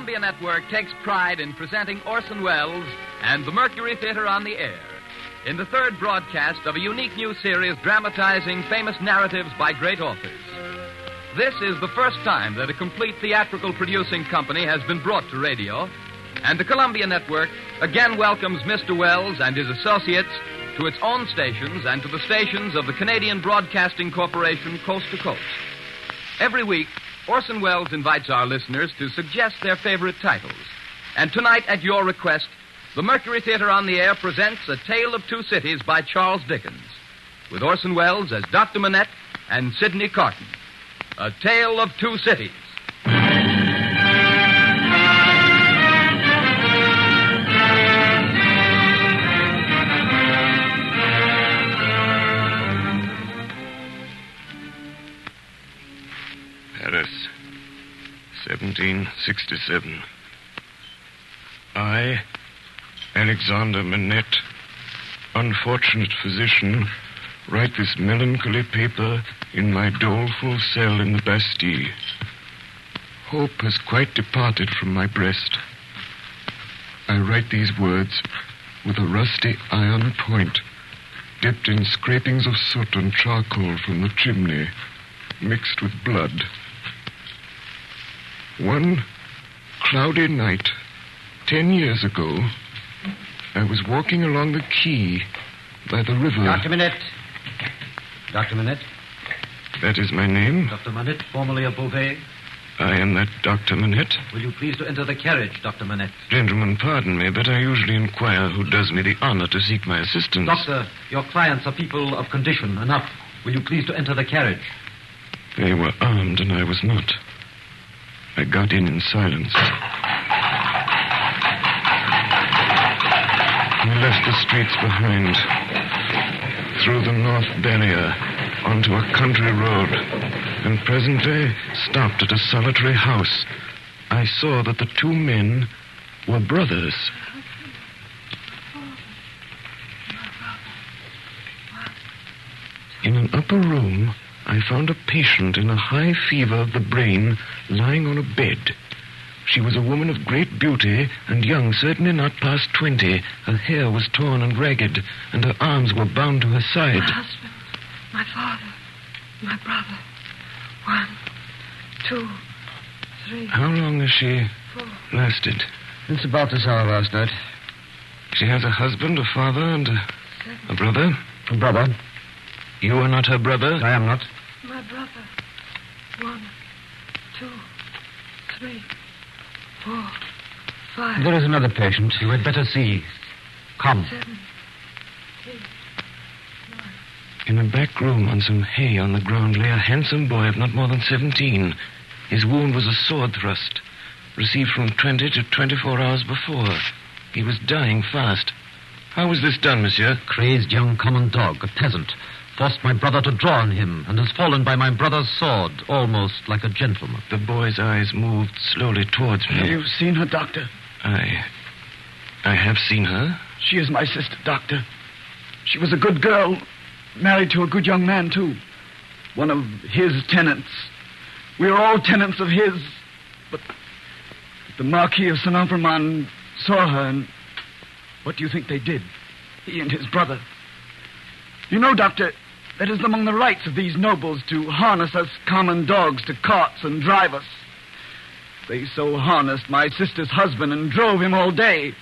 Columbia Network takes pride in presenting Orson Welles and the Mercury Theatre on the air in the third broadcast of a unique new series dramatizing famous narratives by great authors. This is the first time that a complete theatrical producing company has been brought to radio, and the Columbia Network again welcomes Mr. Welles and his associates to its own stations and to the stations of the Canadian Broadcasting Corporation coast to coast. Every week, Orson Welles invites our listeners to suggest their favorite titles. And tonight, at your request, the Mercury Theatre on the Air presents A Tale of Two Cities by Charles Dickens, with Orson Welles as Dr. Manette and Sidney Carton. A Tale of Two Cities. Paris, 1767. I, Alexander Manette, unfortunate physician, write this melancholy paper in my doleful cell in the Bastille. Hope has quite departed from my breast. I write these words with a rusty iron point, dipped in scrapings of soot and charcoal from the chimney, mixed with blood. One cloudy night, 10 years ago, I was walking along the quay by the river. Dr. Manette. Dr. Manette. That is my name. Dr. Manette, formerly of Beauvais. I am that Dr. Manette. Will you please to enter the carriage, Dr. Manette? Gentlemen, pardon me, but I usually inquire who does me the honor to seek my assistance. Doctor, your clients are people of condition. Enough. Will you please to enter the carriage? They were armed, and I was not. I got in silence. We left the streets behind, through the north barrier, onto a country road, and presently stopped at a solitary house. I saw that the two men were brothers. In an upper room, I found a patient in a high fever of the brain lying on a bed. She was a woman of great beauty and young, certainly not past 20. Her hair was torn and ragged, and her arms were bound to her side. My husband, my father, my brother. 1, 2, 3. How long has she 4. lasted? It's about this hour last night. She has a husband, a father, and a brother? A brother. You are not her brother? I am not. My brother. 1, 2, 3, 4, 5. There is another patient. You had better see. Come. 7, 8, 9. In a back room on some hay on the ground lay a handsome boy of not more than 17. His wound was a sword thrust, received from 20 to 24 hours before. He was dying fast. How was this done, monsieur? Crazed young common dog, a peasant, forced my brother to draw on him and has fallen by my brother's sword, almost like a gentleman. The boy's eyes moved slowly towards me. You've seen her, Doctor? I have seen her. She is my sister, Doctor. She was a good girl, married to a good young man, too. One of his tenants. We are all tenants of his. But the Marquis of Saint-Ambremont saw her, and what do you think they did? He and his brother. You know, Doctor, that is among the rights of these nobles to harness us common dogs to carts and drive us. They so harnessed my sister's husband and drove him all day,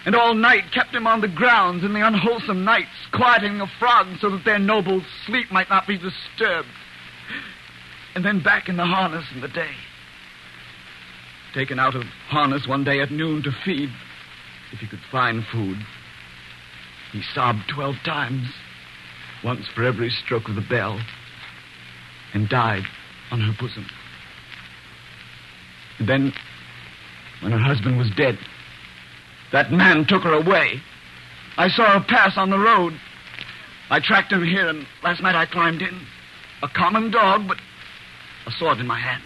and all night kept him on the grounds in the unwholesome nights, quieting the frogs so that their noble sleep might not be disturbed. And then back in the harness in the day. Taken out of harness one day at noon to feed, if he could find food. He sobbed 12 times, once for every stroke of the bell, and died on her bosom. And then, when her husband was dead, that man took her away. I saw her pass on the road. I tracked him here, and last night I climbed in. A common dog, but a sword in my hand.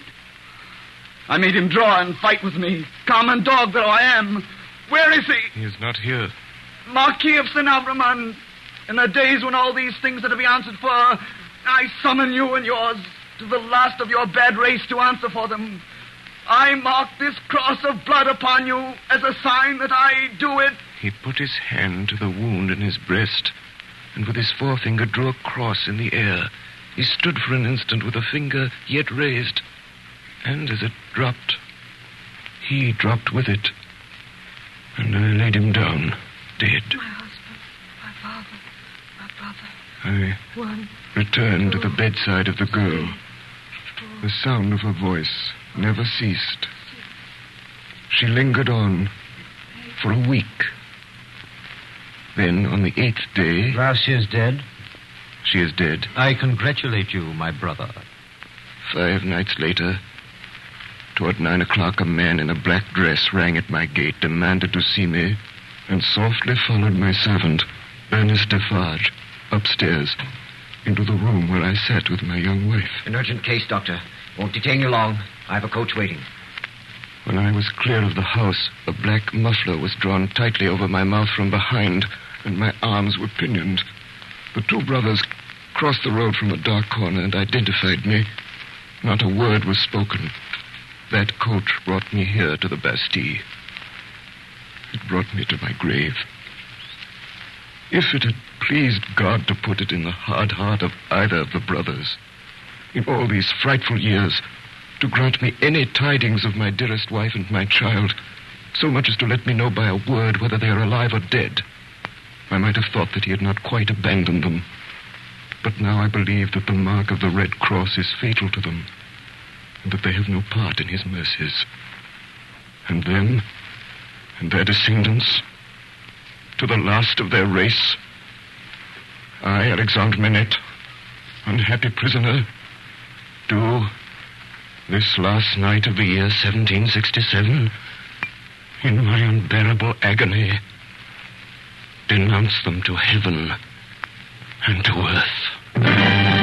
I made him draw and fight with me. Common dog though I am. Where is he? He is not here. Marquis of Saint-Ambremont. In the days when all these things are to be answered for, I summon you and yours to the last of your bad race to answer for them. I mark this cross of blood upon you as a sign that I do it. He put his hand to the wound in his breast, and with his forefinger drew a cross in the air. He stood for an instant with a finger yet raised, and as it dropped, he dropped with it, and I laid him down, dead. My husband, my father, my brother. I One, returned to two, the bedside of the girl. 4, The sound of her voice never ceased. She lingered on for a week. Then, on the 8th day... Well, she is dead. She is dead. I congratulate you, my brother. 5 nights later, toward 9 o'clock, a man in a black dress rang at my gate, demanded to see me, and softly followed my servant, Ernest Defarge, upstairs, into the room where I sat with my young wife. An urgent case, Doctor. Won't detain you long. I have a coach waiting. When I was clear of the house, a black muffler was drawn tightly over my mouth from behind, and my arms were pinioned. The 2 brothers crossed the road from a dark corner and identified me. Not a word was spoken. That coach brought me here to the Bastille. It brought me to my grave. If it had pleased God to put it in the hard heart of either of the brothers, in all these frightful years, to grant me any tidings of my dearest wife and my child, so much as to let me know by a word whether they are alive or dead, I might have thought that he had not quite abandoned them. But now I believe that the mark of the Red Cross is fatal to them, and that they have no part in his mercies. And them, and their descendants, to the last of their race, I, Alexandre Manette, unhappy prisoner, do, this last night of the year 1767, in my unbearable agony, denounce them to heaven and to earth.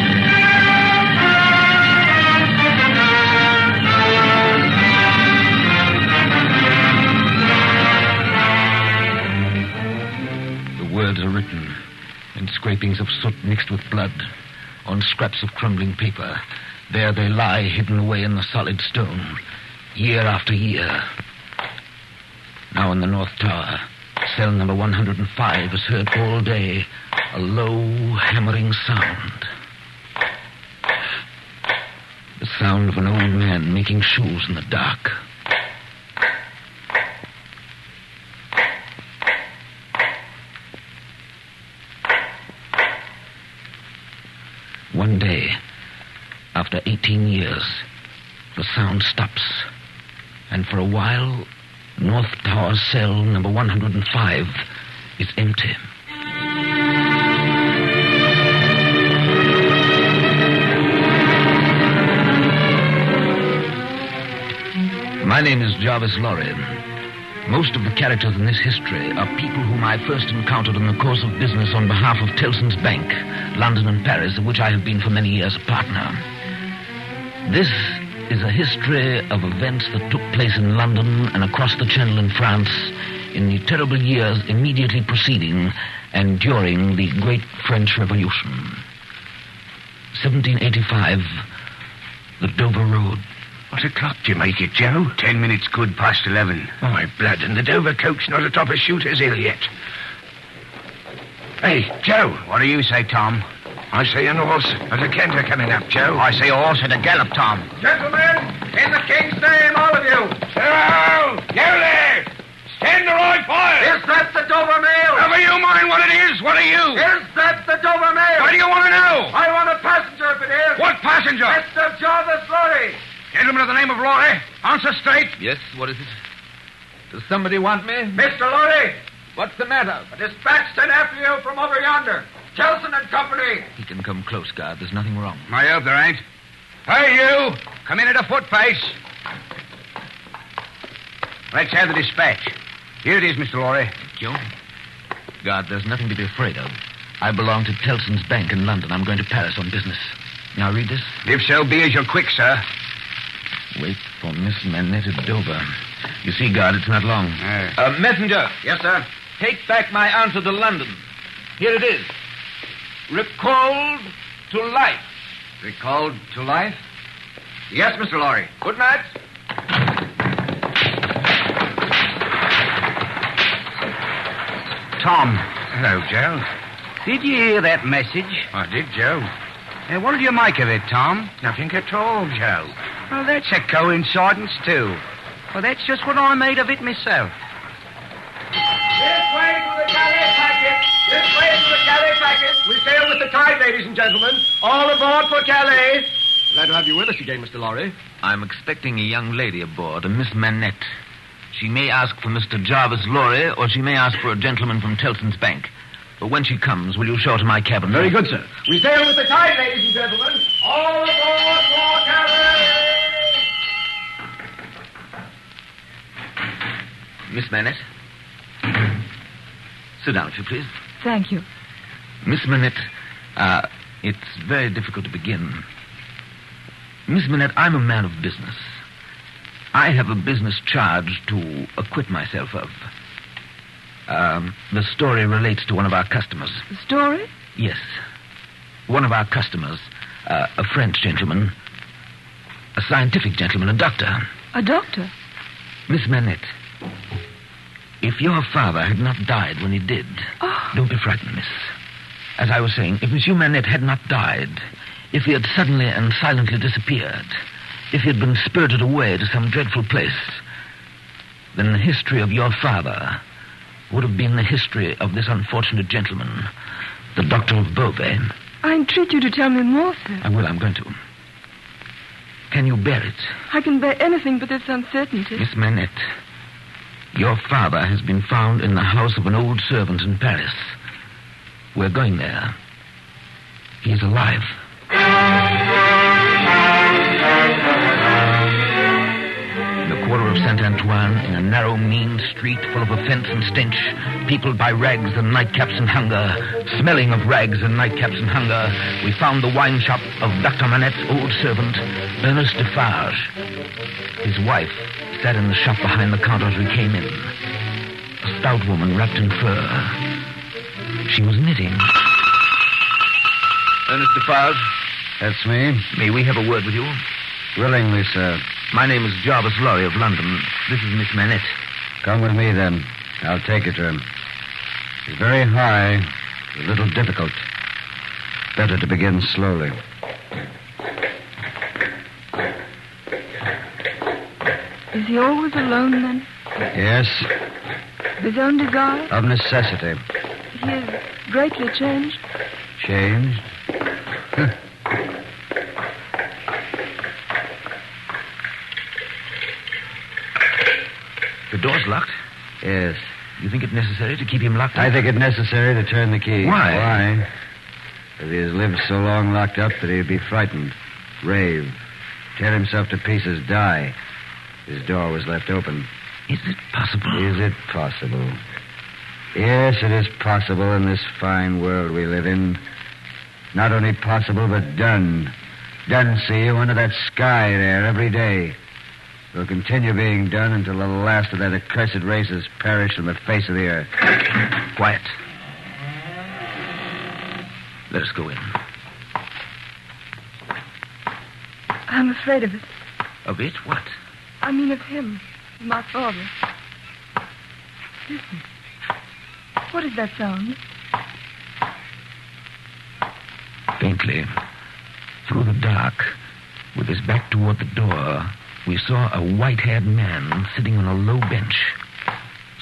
The words are written in scrapings of soot mixed with blood on scraps of crumbling paper. There they lie hidden away in the solid stone, year after year. Now in the North Tower, cell number 105 is heard all day a low, hammering sound. The sound of an old man making shoes in the dark. One day, after 18 years, the sound stops, and for a while, North Tower cell number 105 is empty. My name is Jarvis Lorry. Most of the characters in this history are people whom I first encountered in the course of business on behalf of Tellson's Bank, London and Paris, of which I have been for many years a partner. This is a history of events that took place in London and across the Channel in France in the terrible years immediately preceding and during the Great French Revolution. 1785, the Dover Road. What o'clock do you make it, Joe? 10 minutes good past 11. Oh, my blood, and the Dover coach not atop a shooter's hill yet. Hey, Joe. What do you say, Tom? I say an horse. There's a canter coming up, Joe. I say a horse at a gallop, Tom. Gentlemen, in the king's name, all of you. Hello! You there! Stand the right fire! Is that the Dover Mail? Never you mind what it is. What are you? Is that the Dover Mail? What do you want to know? I want a passenger if it is. What passenger? Mr. Jarvis Lorry. Gentleman of the name of Lorry. Answer straight. Yes, what is it? Does somebody want me? Mr. Lorry, What's the matter? a dispatch sent after you from over yonder. Kelson and Company. He can come close, guard. There's nothing wrong. I hope there ain't. Hey, you! Come in at a foot pace. Let's have the dispatch. Here it is, Mr. Lorry. Joe? Guard, there's nothing to be afraid of. I belong to Tellson's Bank in London. I'm going to Paris on business. Now read this. If so be as you're quick, sir. Wait for Miss Manette at Dover. You see, guard, it's not long. Messenger. Yes, sir. Take back my answer to London. Here it is. Recalled to life. Recalled to life? Yes, Mr. Lorry. Good night. Tom. Hello, Joe. Did you hear that message? I did, Joe. What did you make of it, Tom? Nothing at all, Joe. Well, that's a coincidence, too. Well, that's just what I made of it myself. This way for the Calais packet. This way for the Calais packet. We sail with the tide, ladies and gentlemen. All aboard for Calais. Glad to have you with us again, Mr. Lorry. I'm expecting a young lady aboard, a Miss Manette. She may ask for Mr. Jarvis Lorry, or she may ask for a gentleman from Tellson's Bank. But when she comes, will you show her to my cabin? Very good, sir. We sail with the tide, ladies and gentlemen. All aboard for Calais. Miss Manette? Sit down, if you please. Thank you. Miss Manette, it's very difficult to begin. Miss Manette, I'm a man of business. I have a business charge to acquit myself of. The story relates to one of our customers. The story? Yes. One of our customers, a French gentleman, a scientific gentleman, a doctor. A doctor? Miss Manette, if your father had not died when he did, Don't be frightened, miss. As I was saying, if Monsieur Manette had not died, if he had suddenly and silently disappeared, if he had been spirited away to some dreadful place, then the history of your father would have been the history of this unfortunate gentleman, the Doctor of Beauvais. I entreat you to tell me more, sir. I will, I'm going to. Can you bear it? I can bear anything but this uncertainty. Miss Manette, your father has been found in the house of an old servant in Paris. We're going there. He's alive. In the quarter of Saint-Antoine, in a narrow, mean street full of offense and stench, peopled by rags and nightcaps and hunger, smelling of rags and nightcaps and hunger, we found the wine shop of Dr. Manette's old servant, Ernest Defarge. His wife sat in the shop behind the counter as we came in. A stout woman wrapped in fur. She was knitting. Ernest Defarge? That's me. May we have a word with you? Willingly, sir. My name is Jarvis Lorry of London. This is Miss Manette. Come with me, then. I'll take you to him. He's very high, a little difficult. Better to begin slowly. Is he always alone, then? Yes, Of his own desire? of necessity. He is greatly changed? Changed? The door's locked. Yes. You think it necessary to keep him locked up? I think it necessary to turn the key. Why? Why? Because he has lived so long locked up that he'd be frightened, rave, tear himself to pieces, die. His door was left open. Is it possible? Is it possible? Yes, it is possible in this fine world we live in. Not only possible, but done. Done, see you, under that sky there every day. Will continue being done until the last of that accursed race has perished from the face of the earth. Quiet. Let us go in. I'm afraid of it. Of it? What? I mean of him, my father. Listen. What is that sound? Faintly, through the dark, with his back toward the door, we saw a white-haired man sitting on a low bench,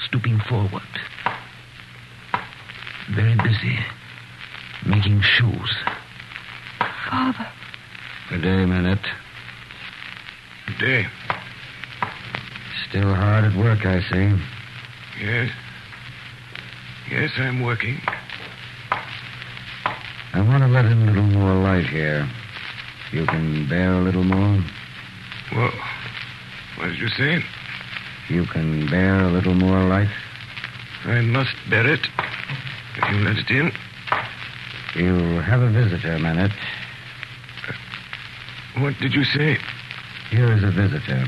stooping forward. Very busy, making shoes. Father. Good day, Manette. Good day. Still hard at work, I see. Yes. Yes, I'm working. I want to let in a little more light here. You can bear a little more? Well, what did you say? You can bear a little more light? I must bear it. If you let it in. You have a visitor, Manette. What did you say? Here is a visitor.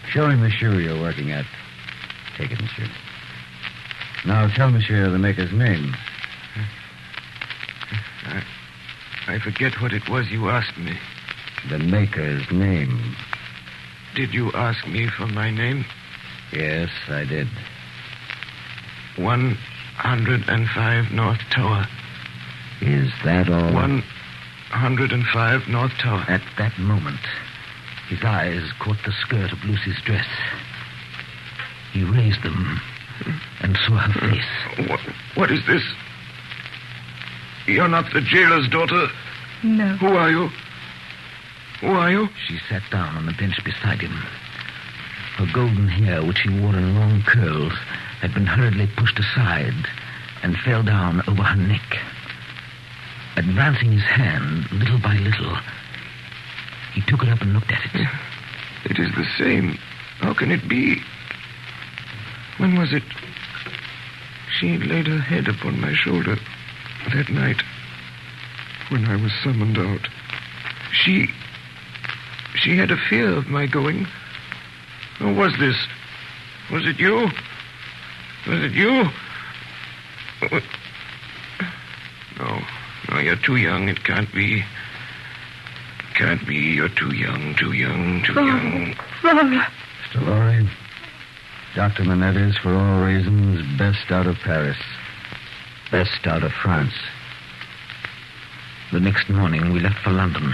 Show him the shoe you're working at. Take it, monsieur. Now tell monsieur the maker's name. I forget what it was you asked me. The maker's name. Did you ask me for my name? Yes, I did. 105 North Tower. Is that all? 105 North Tower. At that moment, his eyes caught the skirt of Lucy's dress. He raised them and saw her face. What is this? You're not the jailer's daughter. No. Who are you? Who are you? She sat down on the bench beside him. Her golden hair, which she wore in long curls, had been hurriedly pushed aside and fell down over her neck. Advancing his hand, little by little, he took it up and looked at it. It is the same. How can it be? When was it? She laid her head upon my shoulder that night when I was summoned out. She had a fear of my going. Or was this? Was it you? Was it you? No, you're too young. It can't be. Can't be. You're too young, too young. Father. Mr. Lorry, Dr. Manette is, for all reasons, best out of Paris. Best out of France. The next morning, we left for London.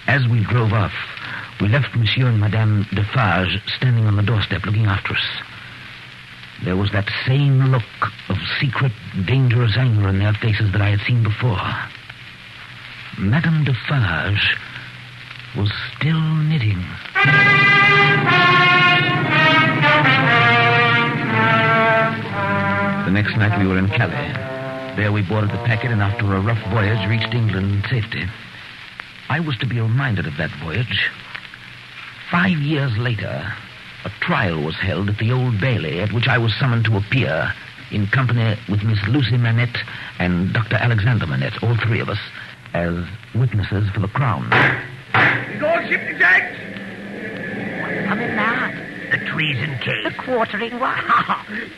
As we drove off, we left Monsieur and Madame Defarge standing on the doorstep looking after us. There was that same look of secret, dangerous anger in their faces that I had seen before. Madame Defarge was still knitting. The next night we were in Calais. There we boarded the packet and after a rough voyage reached England in safety. I was to be reminded of that voyage. 5 years later, a trial was held at the Old Bailey at which I was summoned to appear in company with Miss Lucy Manette and Dr. Alexander Manette, all three of us, as witnesses for the Crown. Is all shipped exact? What's coming now? The treason case. The quartering one?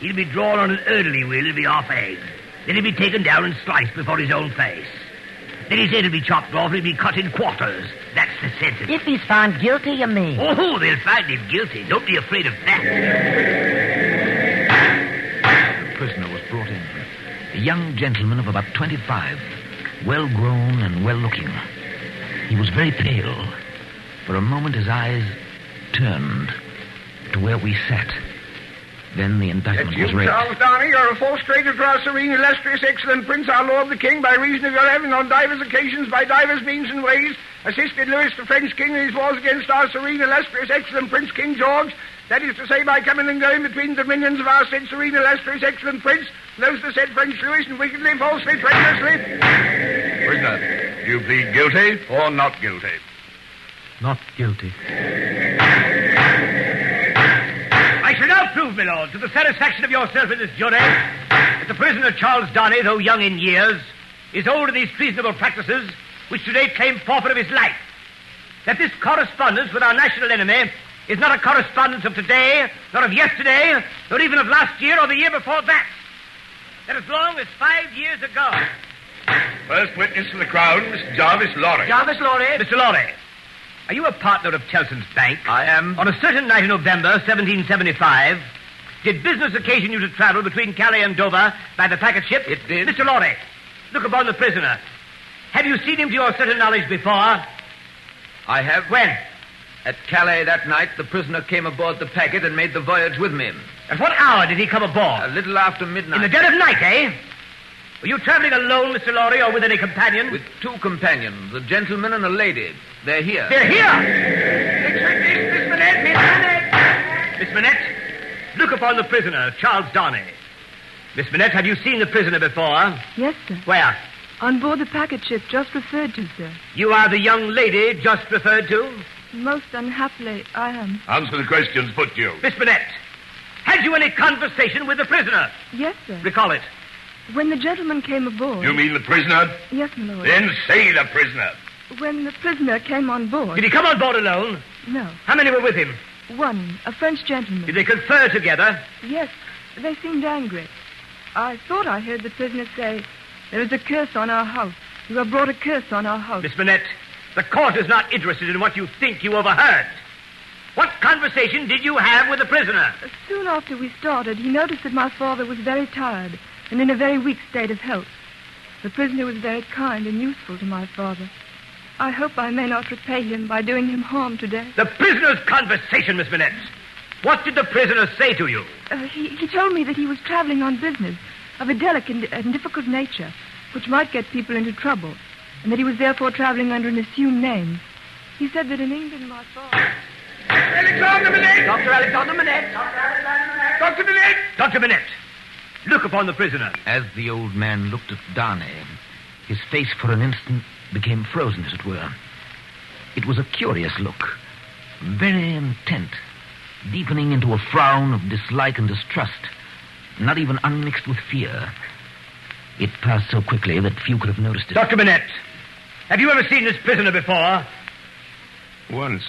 He'll be drawn on an orderly wheel. He'll be off eggs. Then he'll be taken down and sliced before his own face. Then his head will be chopped off and he'll be cut in quarters. That's the sentence. If he's found guilty, you mean? Oh, they'll find him guilty. Don't be afraid of that. The prisoner was brought in. A young gentleman of about 25, well-grown and well-looking. He was very pale. For a moment his eyes turned to where we sat. Then the indictment was read. Charles Darnay, you're a false traitor to our serene, illustrious, excellent Prince, our Lord the King, by reason of your having on divers occasions, by divers means and ways, assisted Louis the French King in his wars against our serene, illustrious, excellent Prince King George. That is to say, by coming and going between the dominions of our said serene, illustrious, excellent Prince, those the said French Louis, and wickedly, falsely, treacherously. Prisoner, do you plead guilty or not guilty? Not guilty. I shall now prove, my lord, to the satisfaction of yourself and this jury, that the prisoner Charles Darnay, though young in years, is old in these treasonable practices which today claim forfeit of his life. That this correspondence with our national enemy is not a correspondence of today, nor of yesterday, nor even of last year or the year before that. That as long as 5 years ago... First witness for the Crown, Mr. Jarvis Lorry. Jarvis Lorry. Mr. Lorry, are you a partner of Tellson's Bank? I am. On a certain night in November, 1775, did business occasion you to travel between Calais and Dover by the packet ship? It did. Mr. Lorry, look upon the prisoner. Have you seen him to your certain knowledge before? I have. When? At Calais that night, the prisoner came aboard the packet and made the voyage with me. At what hour did he come aboard? A little after midnight. In the dead of night, eh? Were you traveling alone, Mr. Lorry, or with any companion? With 2 companions, a gentleman and a lady. They're here. They're here! Miss Manette! Miss Manette! Miss Manette, look upon the prisoner, Charles Darnay. Miss Manette, have you seen the prisoner before? Yes, sir. Where? On board the packet ship just referred to, sir. You are the young lady just referred to? Most unhappily, I am. Answer the questions put to you. Miss Manette, had you any conversation with the prisoner? Yes, sir. Recall it. When the gentleman came aboard... You mean the prisoner? Yes, my lord. Then say the prisoner. When the prisoner came on board... Did he come on board alone? No. How many were with him? One, a French gentleman. Did they confer together? Yes, they seemed angry. I thought I heard the prisoner say, "There is a curse on our house. You have brought a curse on our house." Miss Manette, the court is not interested in what you think you overheard. What conversation did you have with the prisoner? Soon after we started, he noticed that my father was very tired and in a very weak state of health. The prisoner was very kind and useful to my father. I hope I may not repay him by doing him harm today. The prisoner's conversation, Miss Manette. What did the prisoner say to you? He told me that he was traveling on business of a delicate and difficult nature, which might get people into trouble, and that he was therefore traveling under an assumed name. He said that in England, my father... Alexander Manette! Dr. Alexander Manette! Dr. Manette! Dr. Manette, look upon the prisoner. As the old man looked at Darnay, his face for an instant became frozen, as it were. It was a curious look, very intent, deepening into a frown of dislike and distrust, not even unmixed with fear. It passed so quickly that few could have noticed it. Dr. Manette, have you ever seen this prisoner before? Once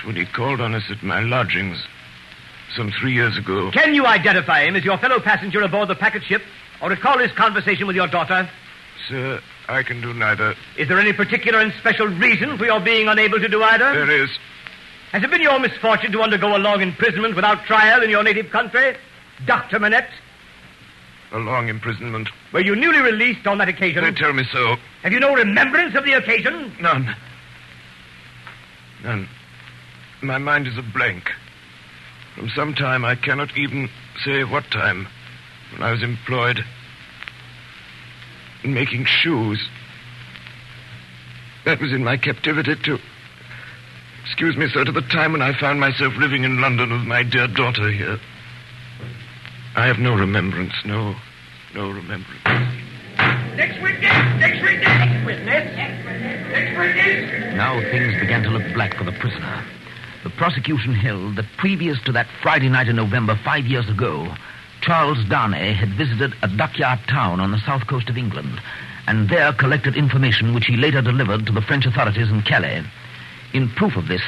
when he called on us at my lodgings some 3 years ago. Can you identify him as your fellow passenger aboard the packet ship, or recall his conversation with your daughter? Sir, I can do neither. Is there any particular and special reason for your being unable to do either? There is. Has it been your misfortune to undergo a long imprisonment without trial in your native country, Dr. Manette? A long imprisonment. Were you newly released on that occasion? They tell me so. Have you no remembrance of the occasion? None. My mind is a blank. From some time, I cannot even say what time, when I was employed in making shoes. That was in my captivity to... Excuse me, sir, to the time when I found myself living in London with my dear daughter here. I have no remembrance, no remembrance. Next witness! Next witness! Next witness! Next witness! Now things began to look black for the prisoner. The prosecution held that previous to that Friday night in November 5 years ago, Charles Darnay had visited a dockyard town on the south coast of England, and there collected information which he later delivered to the French authorities in Calais. In proof of this,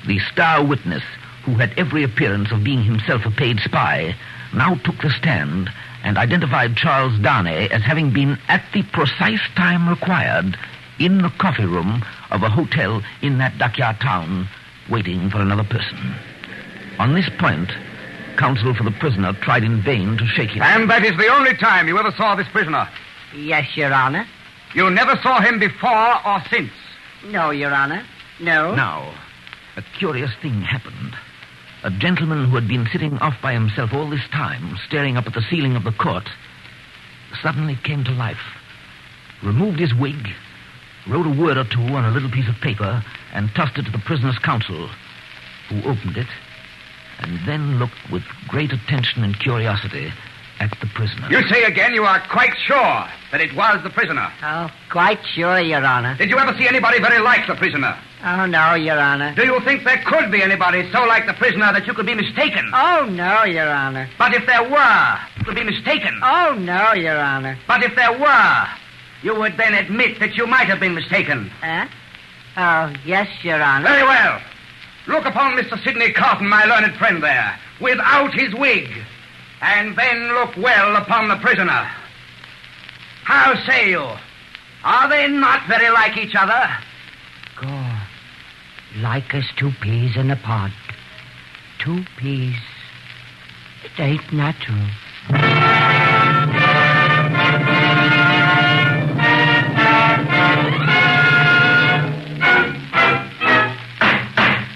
the star witness, who had every appearance of being himself a paid spy, now took the stand and identified Charles Darnay as having been at the precise time required in the coffee room of a hotel in that dockyard town, waiting for another person. On this point, counsel for the prisoner tried in vain to shake him. And that is the only time you ever saw this prisoner? Yes, Your Honor. You never saw him before or since? No, Your Honor. No. Now, a curious thing happened. A gentleman who had been sitting off by himself all this time, staring up at the ceiling of the court, suddenly came to life, removed his wig, wrote a word or two on a little piece of paper, and tossed it to the prisoner's counsel, who opened it, and then looked with great attention and curiosity at the prisoner. You say again you are quite sure that it was the prisoner? Oh, quite sure, Your Honor. Did you ever see anybody very like the prisoner? Oh, no, Your Honor. Do you think there could be anybody so like the prisoner that you could be mistaken? Oh, no, Your Honor. But if there were, you could be mistaken. Oh, no, Your Honor. But if there were, you would then admit that you might have been mistaken. Huh? Oh, yes, Your Honor. Very well. Look upon Mr. Sidney Carton, my learned friend there, without his wig, and then look well upon the prisoner. How say you? Are they not very like each other? God, like as two peas in a pod. 2 peas. It ain't natural.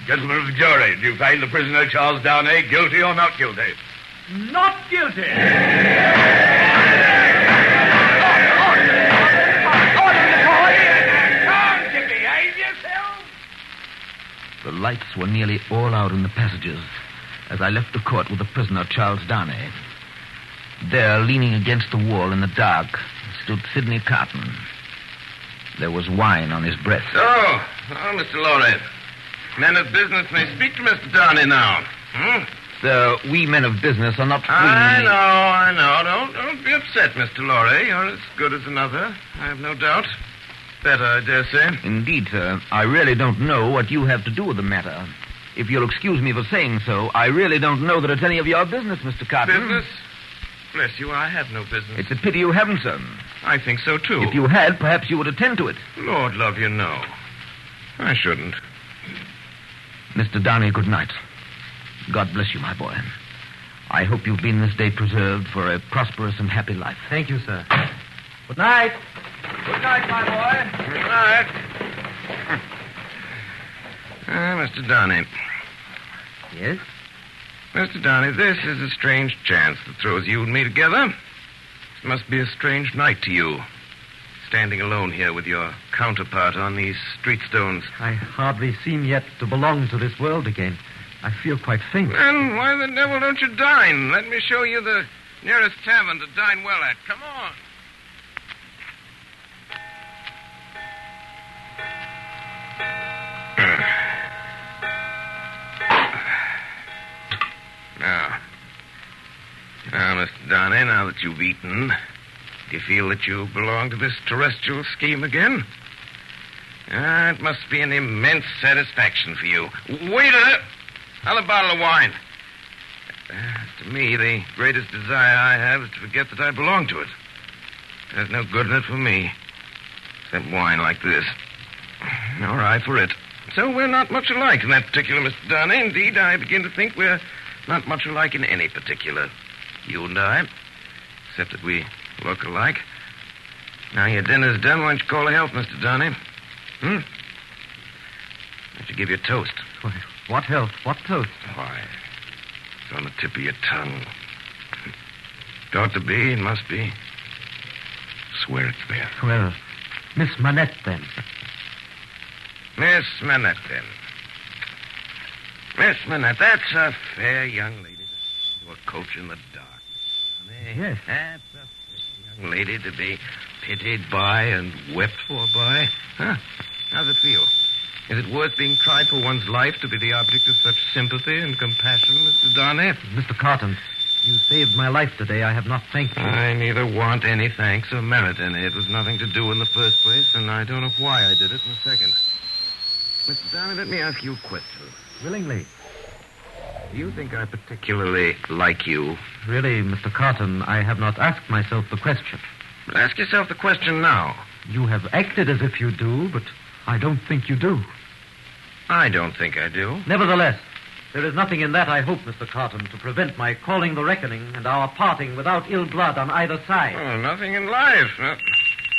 Gentlemen of the jury, do you find the prisoner Charles Darnay guilty or not guilty? Not guilty. The lights were nearly all out in the passages as I left the court with the prisoner, Charles Darnay. There, leaning against the wall in the dark, stood Sidney Carton. There was wine on his breath. Oh, Mr. Lorry. Men of business may speak to Mr. Darnay now. Sir, we men of business are not free. I know. Don't be upset, Mr. Lorry. You're as good as another, I have no doubt. Better, I dare say. Indeed, sir. I really don't know what you have to do with the matter. If you'll excuse me for saying so, I really don't know that it's any of your business, Mr. Carton. Business? Bless you, I have no business. It's a pity you haven't, sir. I think so, too. If you had, perhaps you would attend to it. Lord love you, no. I shouldn't. Mr. Darnay, good night. God bless you, my boy. I hope you've been this day preserved for a prosperous and happy life. Thank you, sir. Good night. Good night, my boy. Good night. Mr. Darnay. Yes? Mr. Darnay, this is a strange chance that throws you and me together. This must be a strange night to you. Standing alone here with your counterpart on these street stones. I hardly seem yet to belong to this world again. I feel quite faint. Then why the devil don't you dine? Let me show you the nearest tavern to dine well at. Come on. Now, Mr. Darnay, now that you've eaten, do you feel that you belong to this terrestrial scheme again? It must be an immense satisfaction for you. Waiter! Another bottle of wine. To me, the greatest desire I have is to forget that I belong to it. There's no good in it for me, except wine like this. All right, for it. So we're not much alike in that particular, Mr. Darnay. Indeed, I begin to think we're not much alike in any particular. You and I. Except that we look alike. Now your dinner's done. Why don't you call a health, Mr. Darnay? Why don't you give you a toast? Why, what health? What toast? Why, it's on the tip of your tongue. It ought to be. It must be. Swear it's there. Well, Miss Manette, then. Miss Manette, then. Miss Manette, that's a fair young lady to a coach in the dark. Yes. That's a fair young lady to be pitied by and wept for by. Huh? How's it feel? Is it worth being tried for one's life to be the object of such sympathy and compassion, Mr. Darnay? Mr. Carton, you saved my life today. I have not thanked you. I neither want any thanks or merit any. It was nothing to do in the first place, and I don't know why I did it in the second. Mr. Darnay, let me ask you a question. Willingly. Do you think I particularly like you? Really, Mr. Carton, I have not asked myself the question. But ask yourself the question now. You have acted as if you do, but I don't think you do. I don't think I do. Nevertheless, there is nothing in that, I hope, Mr. Carton, to prevent my calling the reckoning and our parting without ill blood on either side. Oh, nothing in life.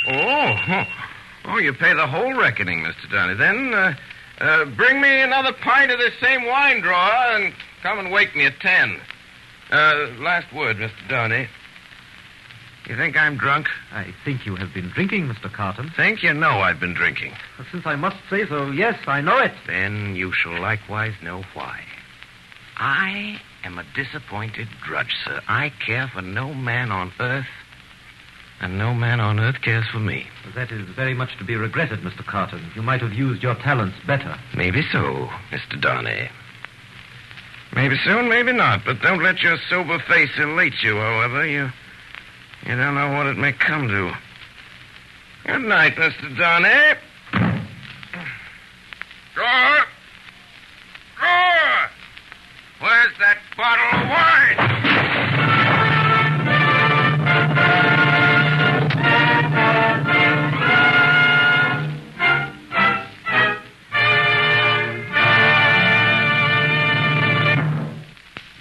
Oh, you pay the whole reckoning, Mr. Darnay. Then, bring me another pint of this same wine drawer and come and wake me at 10. Last word, Mr. Darnay. You think I'm drunk? I think you have been drinking, Mr. Carton. Think you know I've been drinking. Since I must say so, yes, I know it. Then you shall likewise know why. I am a disappointed drudge, sir. I care for no man on earth, and no man on earth cares for me. That is very much to be regretted, Mr. Carton. You might have used your talents better. Maybe so, Mr. Darnay. Maybe so and maybe not, but don't let your sober face elate you, however. You don't know what it may come to. Good night, Mr. Darnay. Drawer! Drawer! Where's that bottle of wine?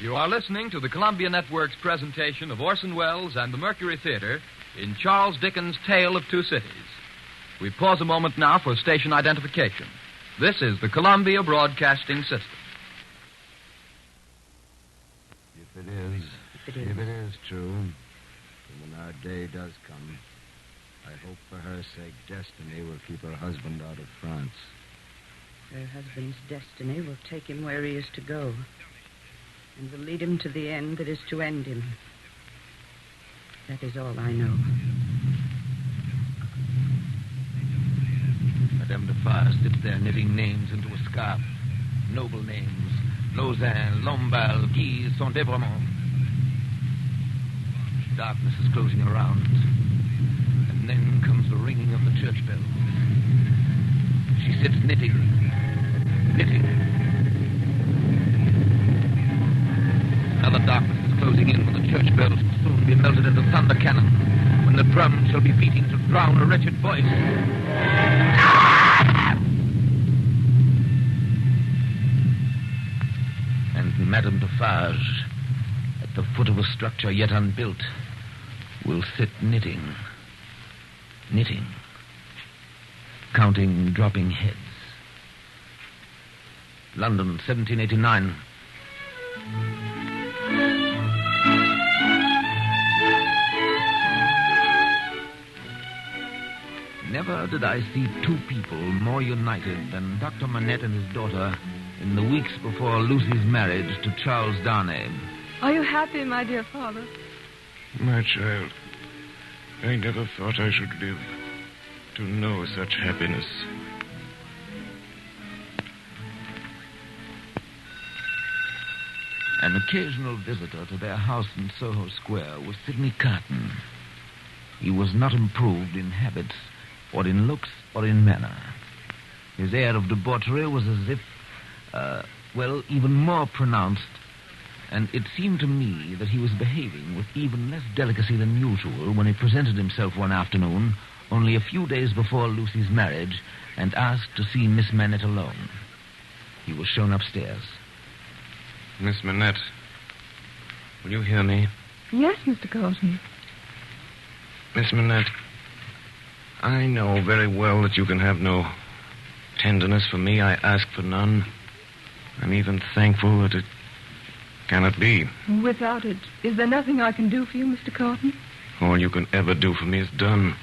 You are listening to the Columbia Network's presentation of Orson Welles and the Mercury Theatre in Charles Dickens' Tale of Two Cities. We pause a moment now for station identification. This is the Columbia Broadcasting System. If it is true, and when our day does come, I hope for her sake Destiny will keep her husband out of France. Her husband's destiny will take him where he is to go, and will lead him to the end that is to end him. That is all I know. Madame de Farre sits there knitting names into a scarf. Noble names. Lausanne, Lamballe, Guise, Saint-Evremont. Darkness is closing around. And then comes the ringing of the church bell. She sits knitting. Another darkness is closing in, when the church bells will soon be melted into thunder cannon, when the drum shall be beating to drown a wretched voice. Madame Defarge, at the foot of a structure yet unbuilt, will sit knitting, counting dropping heads. London, 1789. Never did I see two people more united than Dr. Manette and his daughter in the weeks before Lucy's marriage to Charles Darnay. Are you happy, my dear father? My child, I never thought I should live to know such happiness. An occasional visitor to their house in Soho Square was Sidney Carton. He was not improved in habits, or in looks, or in manner. His air of debauchery was as if, even more pronounced, and it seemed to me that he was behaving with even less delicacy than usual when he presented himself one afternoon, only a few days before Lucy's marriage, and asked to see Miss Manette alone. He was shown upstairs. Miss Manette, will you hear me? Yes, Mr. Carton. Miss Manette, I know very well that you can have no tenderness for me. I ask for none. I'm even thankful that it cannot be. Without it, is there nothing I can do for you, Mr. Carton? All you can ever do for me is done.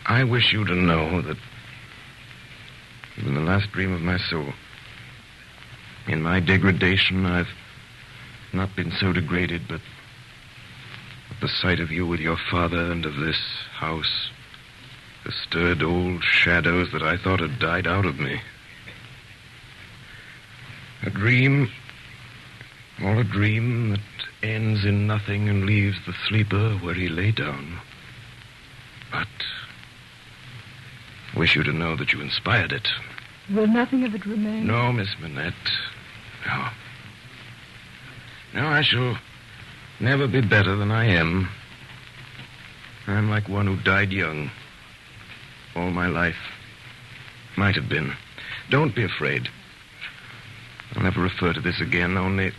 I wish you to know that even the last dream of my soul, in my degradation, I've not been so degraded, but at the sight of you with your father and of this house, the stirred old shadows that I thought had died out of me. A dream, all a dream that ends in nothing and leaves the sleeper where he lay down. But I wish you to know that you inspired it. Will nothing of it remain? No, Miss Manette. No. No, I shall never be better than I am. I'm like one who died young. All my life. Might have been. Don't be afraid. I'll never refer to this again, only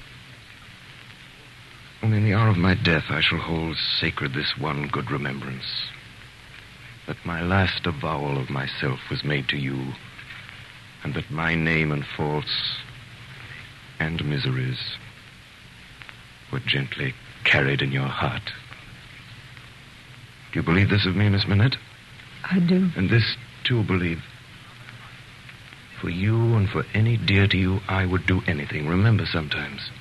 in the hour of my death I shall hold sacred this one good remembrance. That my last avowal of myself was made to you, and that my name and faults and miseries were gently carried in your heart. Do you believe this of me, Miss Manette? I do. And this, too, believe. For you and for any dear to you, I would do anything. Remember sometimes.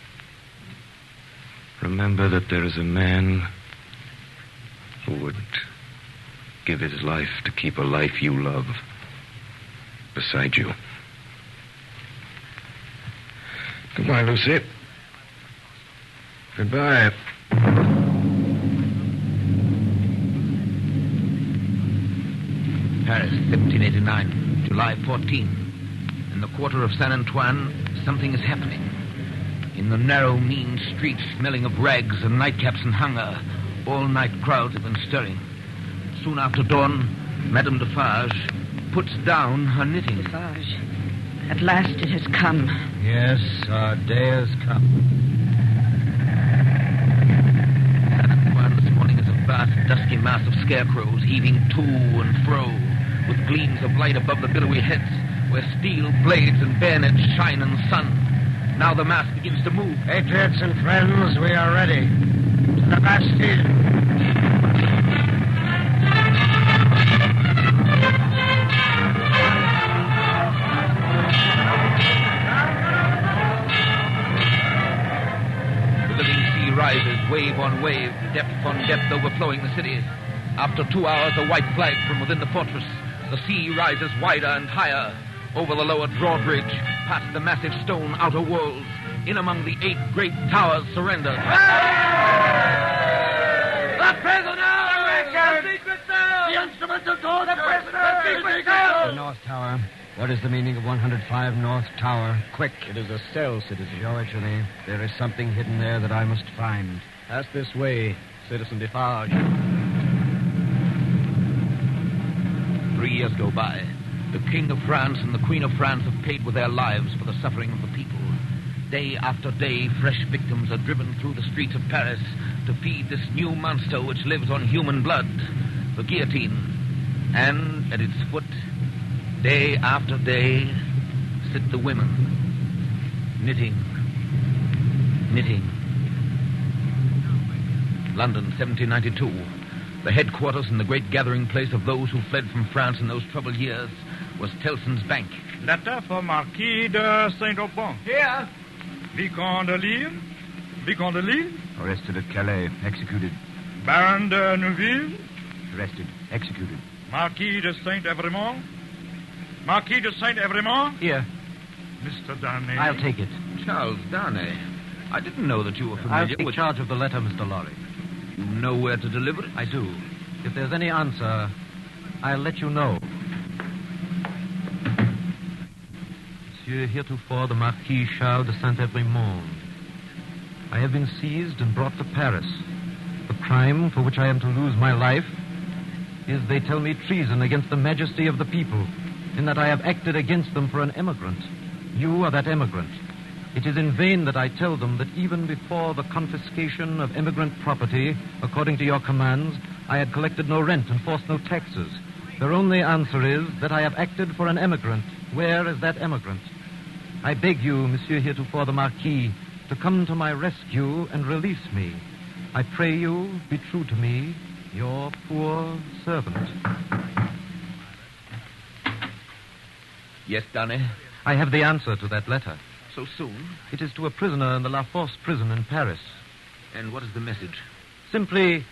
Remember that there is a man who would give his life to keep a life you love beside you. Goodbye, Lucy. Goodbye. Paris, 1789, July 14. In the quarter of Saint Antoine, something is happening. In the narrow, mean streets, smelling of rags and nightcaps and hunger, all-night crowds have been stirring. Soon after dawn, Madame Defarge puts down her knitting. Defarge, at last it has come. Yes, our day has come. Saint Antoine this morning is a vast, dusky mass of scarecrows heaving to and fro, with gleams of light above the billowy heads, where steel blades and bayonets shine in the sun. Now the mass begins to move. Patriots and friends, we are ready. To the Bastille. Rises wave on wave, depth on depth, overflowing the city. After 2 hours, a white flag from within the fortress. The sea rises wider and higher, over the lower drawbridge, past the massive stone outer walls, in among the 8 great towers surrendered. The prisoner! The secret cell! The instruments of torture! The prisoner! The secret cell! The North Tower. What is the meaning of 105 North Tower? Quick. It is a cell, citizen. Show it to me. There is something hidden there that I must find. Pass this way, Citizen Defarge. 3 years go by. The King of France and the Queen of France have paid with their lives for the suffering of the people. Day after day, fresh victims are driven through the streets of Paris to feed this new monster which lives on human blood, the guillotine. And at its foot, day after day, sit the women, knitting. London, 1792. The headquarters and the great gathering place of those who fled from France in those troubled years was Tellson's Bank. Letter for Marquis de Saint-Aubin. Here. Vicomte de Lille. Vicomte de Lille. Arrested at Calais. Executed. Baron de Neuville. Arrested. Executed. Marquis de Saint-Evremont. Marquis de Saint-Evremont. Here. Mr. Darnay. I'll take it. Charles Darnay. I didn't know that you were I'll familiar take with... charge of the letter, Mr. Lorry. You know where to deliver it? I do. If there's any answer, I'll let you know. Monsieur, heretofore the Marquis Charles de Saint-Evremont. I have been seized and brought to Paris. The crime for which I am to lose my life is, they tell me, treason against the majesty of the people, in that I have acted against them for an emigrant. You are that emigrant. It is in vain that I tell them that even before the confiscation of emigrant property, according to your commands, I had collected no rent and forced no taxes. Their only answer is that I have acted for an emigrant. Where is that emigrant? I beg you, Monsieur heretofore the Marquis, to come to my rescue and release me. I pray you, be true to me, your poor servant. Yes, Darnay? I have the answer to that letter. So soon? It is to a prisoner in the La Force prison in Paris. And what is the message? Simply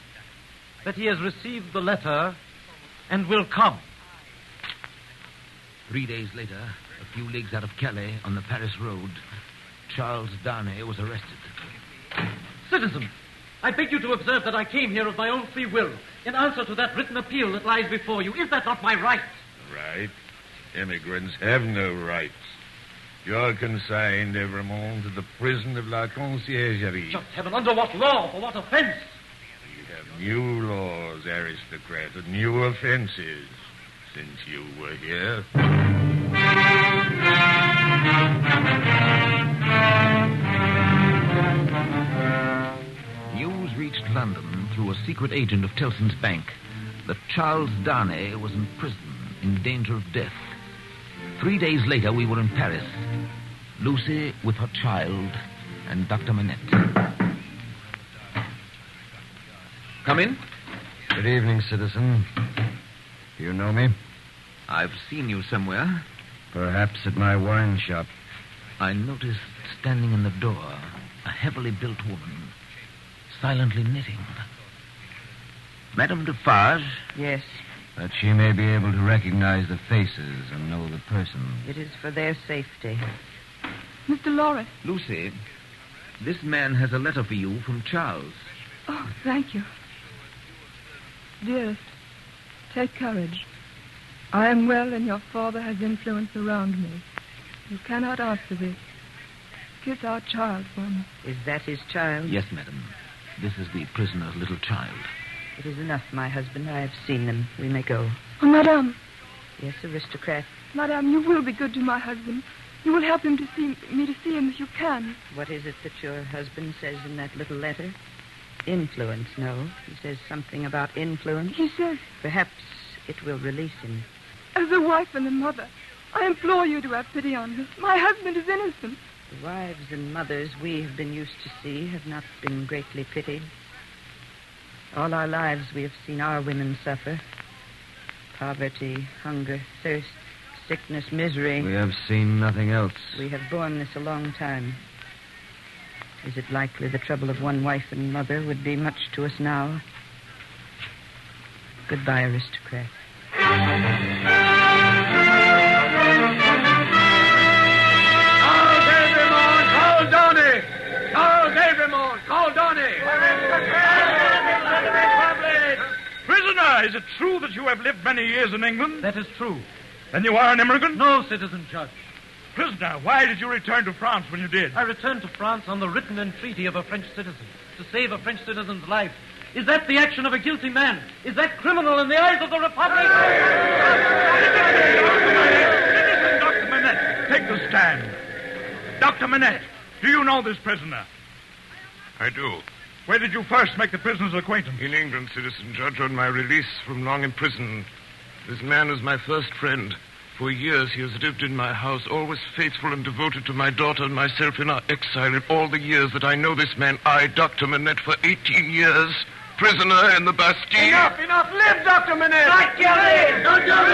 that he has received the letter and will come. 3 days later, a few leagues out of Calais, on the Paris road, Charles Darnay was arrested. Citizen, I beg you to observe that I came here of my own free will, in answer to that written appeal that lies before you. Is that not my right? Right. Immigrants have no rights. You're consigned, Evremont, to the prison of La Conciergerie. Just heaven, under what law? For what offense? We have new laws, aristocrat, and new offenses since you were here. News reached London through a secret agent of Tellson's Bank that Charles Darnay was in prison in danger of death. 3 days later, we were in Paris. Lucy with her child and Dr. Manette. Come in. Good evening, citizen. Do you know me? I've seen you somewhere. Perhaps at my wine shop. I noticed standing in the door a heavily built woman, silently knitting. Madame Defarge? Yes. That she may be able to recognize the faces and know the persons. It is for their safety. Mr. Lorry. Lucy, this man has a letter for you from Charles. Oh, thank you. Dearest, take courage. I am well, and your father has influence around me. You cannot answer this. Kiss our child for me. Is that his child? Yes, madam. This is the prisoner's little child. It is enough, my husband. I have seen them. We may go. Oh, madame. Yes, aristocrat. Madame, you will be good to my husband. You will help him to see him if you can. What is it that your husband says in that little letter? Influence, no. He says something about influence. He says... Perhaps it will release him. As a wife and a mother, I implore you to have pity on me. My husband is innocent. The wives and mothers we have been used to see have not been greatly pitied. All our lives we have seen our women suffer. Poverty, hunger, thirst, sickness, misery. We have seen nothing else. We have borne this a long time. Is it likely the trouble of one wife and mother would be much to us now? Goodbye, aristocrat. Charles Darnay! Charles Darnay! Charles Darnay! Prisoner, is it true that you have lived many years in England? That is true. Then you are an immigrant? No, citizen judge. Prisoner, why did you return to France when you did? I returned to France on the written entreaty of a French citizen to save a French citizen's life. Is that the action of a guilty man? Is that criminal in the eyes of the Republic? Citizen Dr. Manette, take the stand. Dr. Manette, Do you know this prisoner? I do. Where did you first make the prisoner's acquaintance? In England, citizen judge, on my release from long imprisonment. This man was my first friend. For years he has lived in my house, always faithful and devoted to my daughter and myself in our exile. In all the years that I know this man, I, Dr. Manette, for 18 years, prisoner in the Bastille. Enough! Live, Dr. Manette! Not guilty! Not guilty!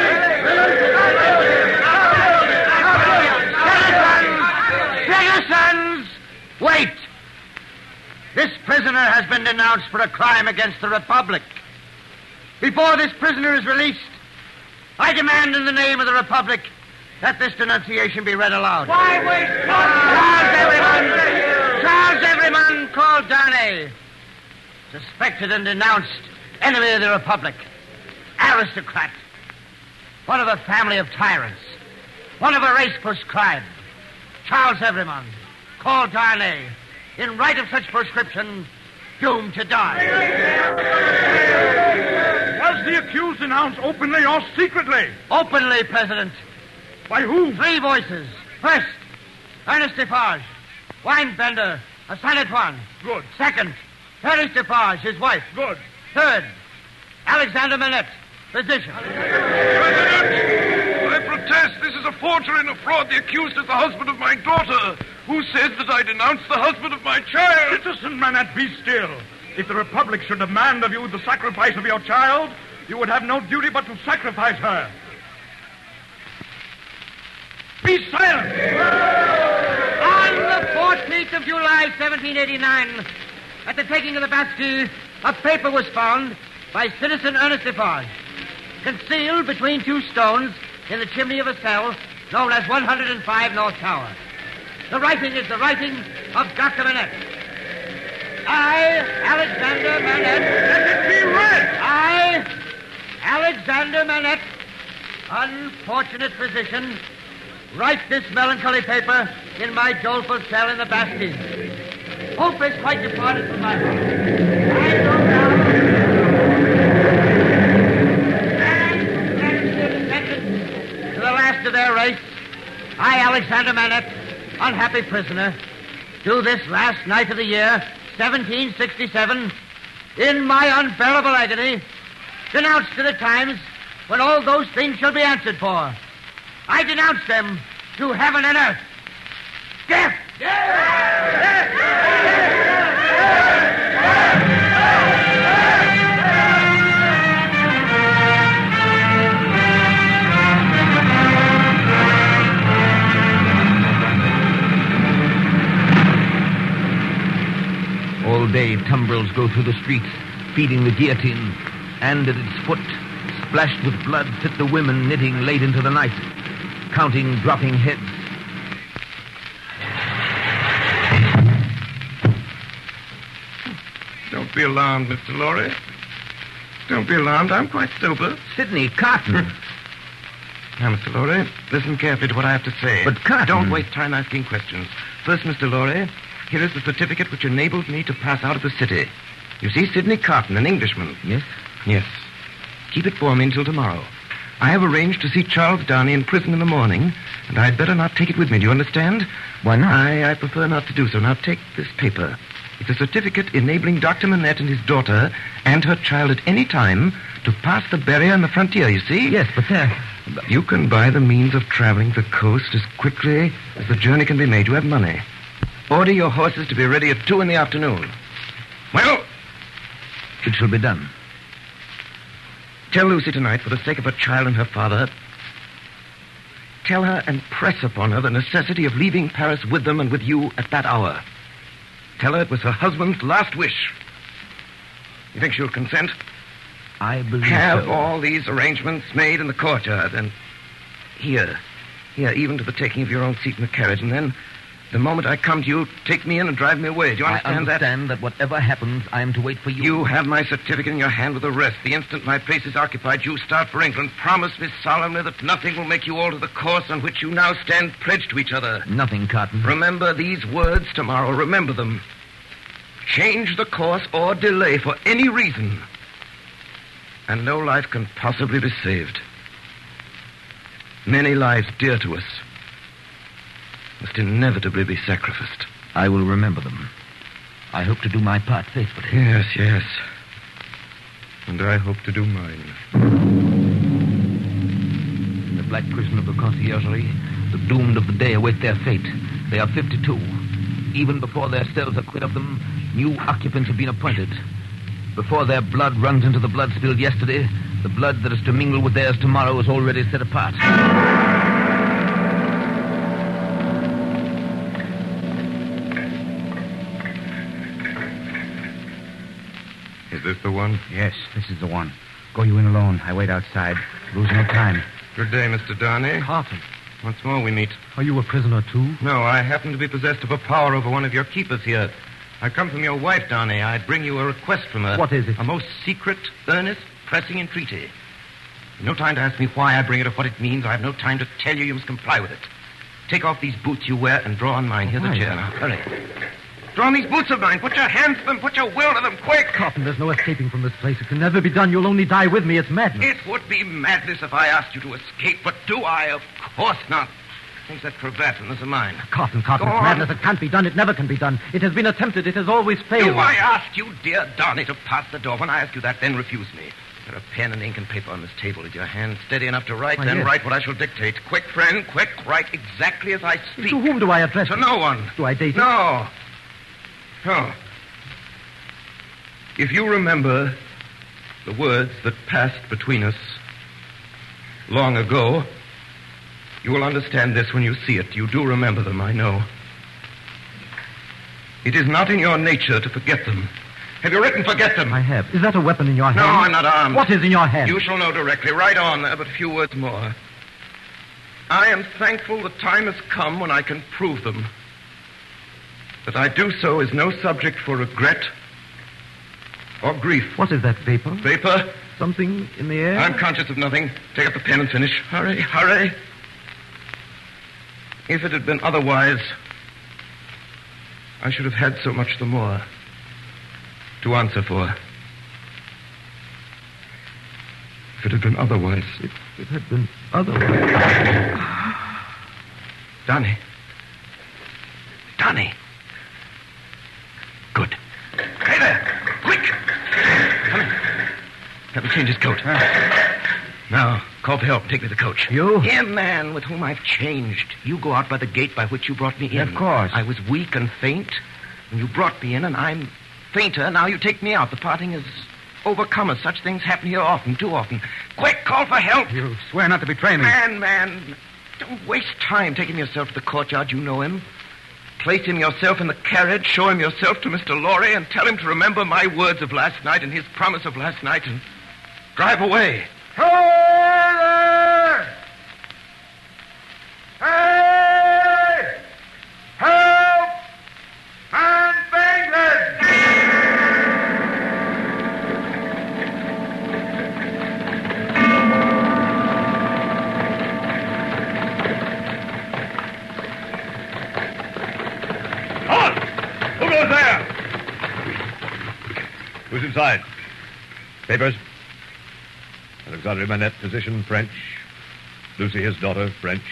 Citizens! Wait! This prisoner has been denounced for a crime against the Republic. Before this prisoner is released, I demand in the name of the Republic that this denunciation be read aloud. Why waste Charles Everyman called Darnay. Suspected and denounced enemy of the Republic. Aristocrat. One of a family of tyrants. One of a race proscribed. Charles Everyman called Darnay. In right of such prescription, doomed to die. Was the accused denounced openly or secretly? Openly, President. By whom? 3 voices. First, Ernest Defarge, wine vendor, a San Antoine. Good. Second, Ernest Defarge, his wife. Good. Third, Alexander Manette, physician. I protest. This is a forgery and a fraud. The accused is the husband of my daughter, who says that I denounced the husband of my child. Citizen Manette, be still. If the Republic should demand of you the sacrifice of your child, you would have no duty but to sacrifice her. Be silent! On the 14th of July, 1789, at the taking of the Bastille, a paper was found by Citizen Ernest Defarge, concealed between 2 stones in the chimney of a cell known as 105 North Tower. The writing is the writing of Dr. Manette. I, Alexander Manette. Let it be read! I, Alexander Manette, unfortunate physician, write this melancholy paper in my doleful cell in the Bastille. Hope is quite departed from my heart. I go down and sentenced to the last of their race. I, Alexander Manette, unhappy prisoner, do this last night of the year, 1767, in my unbearable agony, denounce to the times when all those things shall be answered for. I denounce them to heaven and earth. Death! All day, tumbrils go through the streets, feeding the guillotine, and at its foot, splashed with blood, sit the women knitting late into the night, counting dropping heads. Don't be alarmed, Mr. Lorry. Don't be alarmed. I'm quite sober. Sidney Carton. Now, Mr. Lorry, listen carefully to what I have to say. But Carton... Don't waste time asking questions. First, Mr. Lorry, here is the certificate which enabled me to pass out of the city. You see, Sidney Carton, an Englishman. Yes? Yes. Keep it for me until tomorrow. I have arranged to see Charles Darnay in prison in the morning, and I'd better not take it with me. Do you understand? Why not? I prefer not to do so. Now, take this paper. It's a certificate enabling Dr. Manette and his daughter and her child at any time to pass the barrier and the frontier, you see? Yes, but You can buy the means of traveling the coast as quickly as the journey can be made. You have money. Order your horses to be ready at 2 p.m. Well? It shall be done. Tell Lucy tonight, for the sake of her child and her father, tell her and press upon her the necessity of leaving Paris with them and with you at that hour. Tell her it was her husband's last wish. You think she'll consent? I believe Have so. all these arrangements made in the courtyard, and here, even to the taking of your own seat in the carriage, and then, the moment I come to you, take me in and drive me away. Do you understand that? I understand that whatever happens, I am to wait for you. You have my certificate in your hand with the rest. The instant my place is occupied, you start for England. Promise me solemnly that nothing will make you alter the course on which you now stand pledged to each other. Nothing, Carton. Remember these words tomorrow. Remember them. Change the course or delay for any reason, and no life can possibly be saved. Many lives dear to us must inevitably be sacrificed. I will remember them. I hope to do my part faithfully. Yes, yes. And I hope to do mine. In the black prison of the conciergerie, the doomed of the day await their fate. They are 52. Even before their cells are quit of them, new occupants have been appointed. Before their blood runs into the blood spilled yesterday, the blood that is to mingle with theirs tomorrow is already set apart. Is this the one? Yes, this is the one. Go you in alone. I wait outside. Lose no time. Good day, Mr. Darnay. Carton, Once more we meet. are you a prisoner, too? No, I happen to be possessed of a power over one of your keepers here. I come from your wife, Darnay. I bring you a request from her. What is it? A most secret, earnest, pressing entreaty. No time to ask me why I bring it or what it means. I have no time to tell you. You must comply with it. Take off these boots you wear and draw on mine. Here's Why? the chair. Now, hurry. Draw on these boots of mine. Put your hands to them. Put your will to them. Quick. Carton, there's no escaping from this place. It can never be done. You'll only die with me. It's madness. It would be madness if I asked you to escape, but do I? Of course not. There's that cravat and there's a mine. Carton, Go it's on. madness. It can't be done. It never can be done. It has been attempted. It has always failed. Do I ask you, dear Darnay, to pass the door? When I ask you that, then refuse me. There are pen and ink and paper on this table. Is your hand steady enough to write? Why, Then yes. write what I shall dictate. Quick, friend, quick. Write exactly as I speak. To whom do I address To it? no one. Do I date it? No. No. If you remember the words that passed between us long ago, you will understand this when you see it. You do remember them, I know. It is not in your nature to forget them. Have you written forget them? I have. Is that a weapon in your hand? No, I'm not armed. What is in your hand? You shall know directly. Write on there, but a few words more. I am thankful the time has come when I can prove them. That I do so is no subject for regret or grief. What is that vapor? Vapor? Something in the air? I'm conscious of nothing. Take up the pen and finish. Hurry, hurry. If it had been otherwise, I should have had so much the more to answer for. If it had been otherwise. If it had been otherwise. Darnay. Darnay. Good. Hey there. Quick. Come in. Have him change his coat. Now, call for help. Take me to the coach. You? Him, man, with whom I've changed. You go out by the gate by which you brought me in. Of course. I was weak and faint, and you brought me in, and I'm fainter. Now you take me out. The parting is overcome us. Such things happen here often, too often. Quick, call for help. You swear not to betray me. Man, don't waste time taking yourself to the courtyard. You know him. Place him yourself in the carriage, show him yourself to Mr. Laurie, and tell him to remember my words of last night and his promise of last night, and drive away. Hey there! Hey! Help! And England! On! Who goes there? Who's inside? Papers? Alexandre Manette, physician, French. Lucy, his daughter, French.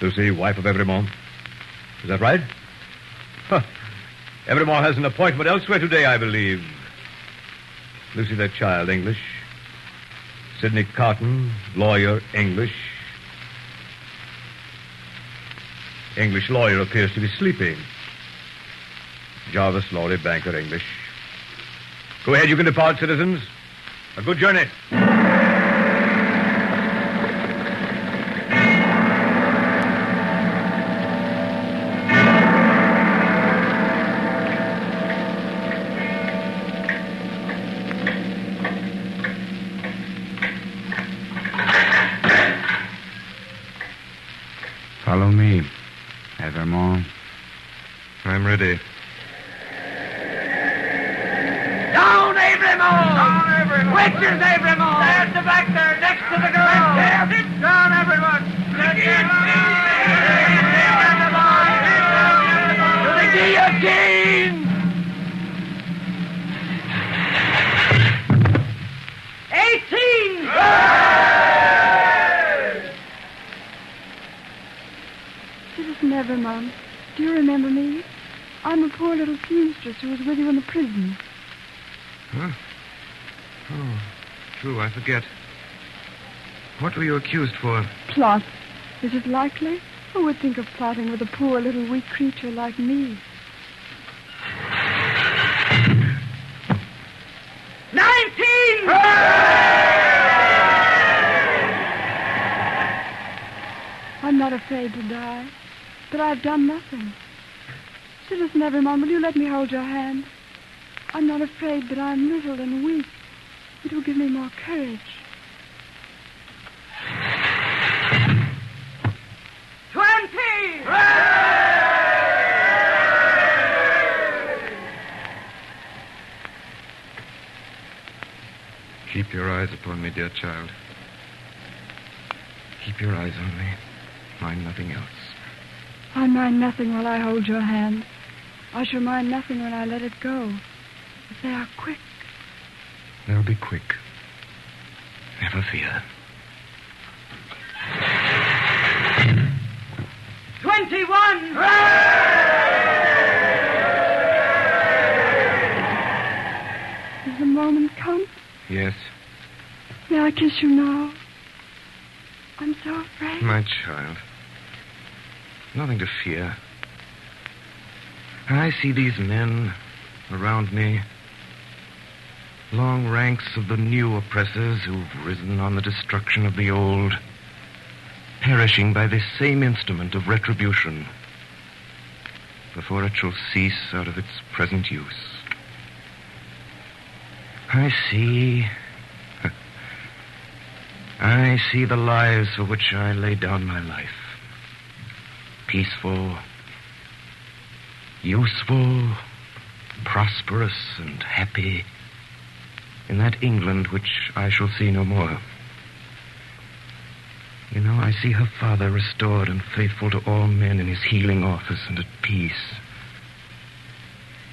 Lucy, wife of Evremont. Is that right? Huh. Evremont has an appointment elsewhere today, I believe. Lucy, their child, English. Sidney Carton, lawyer, English. English lawyer appears to be sleeping. Jarvis Laurie, banker, English. Go ahead, you can depart, citizens. A good journey. Follow me, Evermore. I'm ready. Down, Abramo! Down, everyone! Witches, Abramo! Stand to back there, next to the girl! Sit down, everyone! To the guillotine! 18! Citizen Evermond, do you remember me? I'm a poor little seamstress who was with you in the prison. Huh? Oh, true, I forget. What were you accused for? Plot. Is it likely? Who would think of plotting with a poor little weak creature like me? 19! I'm not afraid to die, but I've done nothing. Citizen Evermond, will you let me hold your hand? I'm not afraid, but I'm little and weak. It will give me more courage. 20! Keep your eyes upon me, dear child. Keep your eyes on me. Mind nothing else. I mind nothing while I hold your hand. I shall mind nothing when I let it go. But they are quick. They'll be quick. Never fear. 21! Has the moment come? Yes, May I kiss you now? I'm so afraid. my child. Nothing to fear. I see these men around me. Long ranks of the new oppressors who've risen on the destruction of the old, perishing by this same instrument of retribution before it shall cease out of its present use. I see the lives for which I lay down my life. Peaceful, useful, prosperous, and happy in that England which I shall see no more. You know, I see her father restored and faithful to all men in his healing office and at peace.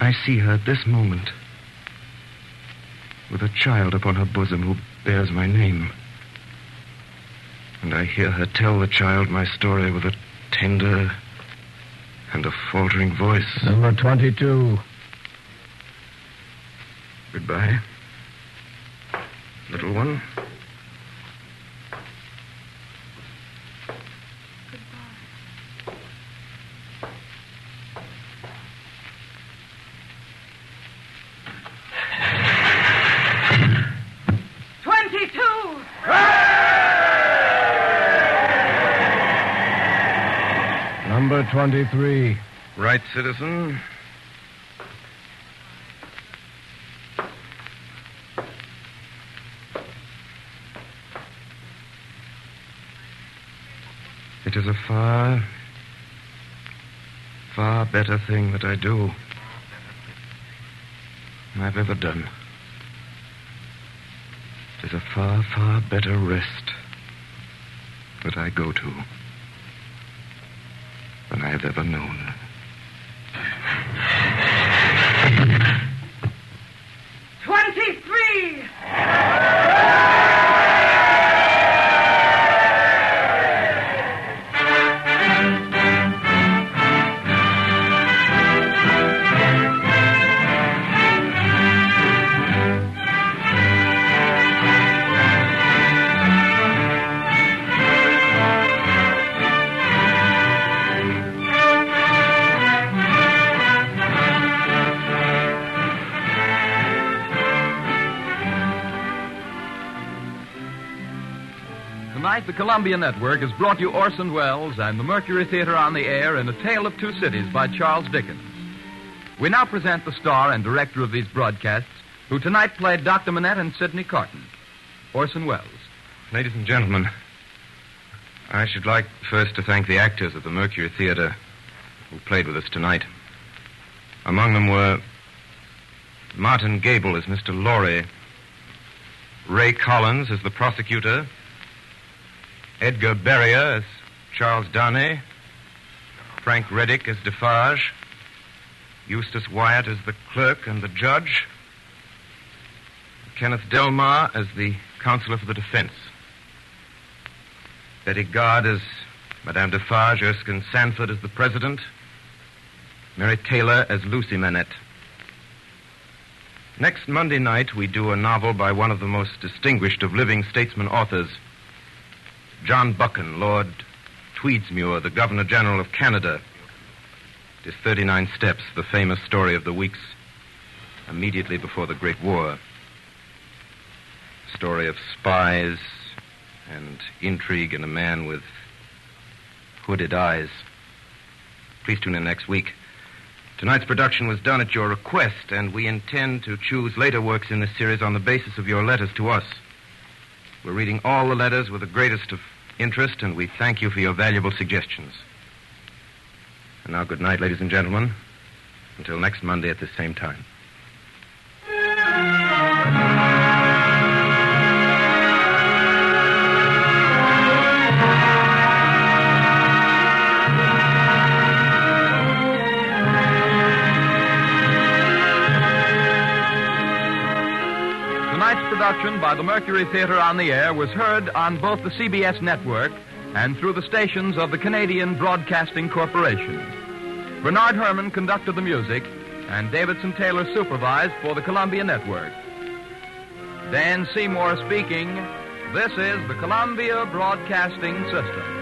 I see her at this moment with a child upon her bosom who bears my name. And I hear her tell the child my story with a tender and a faltering voice. Number 22. Goodbye, little one. Number 23. Right, citizen. It is a far, far better thing that I do than I've ever done. It is a far, far better rest that I go to than I have ever known. Tonight, the Columbia Network has brought you Orson Welles and the Mercury Theatre on the Air in A Tale of Two Cities by Charles Dickens. We now present the star and director of these broadcasts, who tonight played Dr. Manette and Sidney Carton, Orson Welles. Ladies and gentlemen, I should like first to thank the actors of the Mercury Theatre who played with us tonight. Among them were Martin Gable as Mr. Laurie, Ray Collins as the prosecutor, Edgar Berrier as Charles Darnay, Frank Reddick as Defarge, Eustace Wyatt as the clerk and the judge, Kenneth Delmar as the counsellor for the defense, Betty Gard as Madame Defarge, Erskine Sanford as the president, Mary Taylor as Lucy Manette. Next Monday night, we do a novel by one of the most distinguished of living statesman authors, John Buchan, Lord Tweedsmuir, the Governor General of Canada. It is 39 Steps, the famous story of the weeks immediately before the Great War. A story of spies and intrigue and a man with hooded eyes. Please tune in next week. Tonight's production was done at your request, and we intend to choose later works in this series on the basis of your letters to us. We're reading all the letters with the greatest of interest, and we thank you for your valuable suggestions. And now, good night, ladies and gentlemen. Until next Monday at this same time. Tonight's production by the Mercury Theatre on the Air was heard on both the CBS network and through the stations of the Canadian Broadcasting Corporation. Bernard Herrmann conducted the music, and Davidson Taylor supervised for the Columbia Network. Dan Seymour speaking. This is the Columbia Broadcasting System.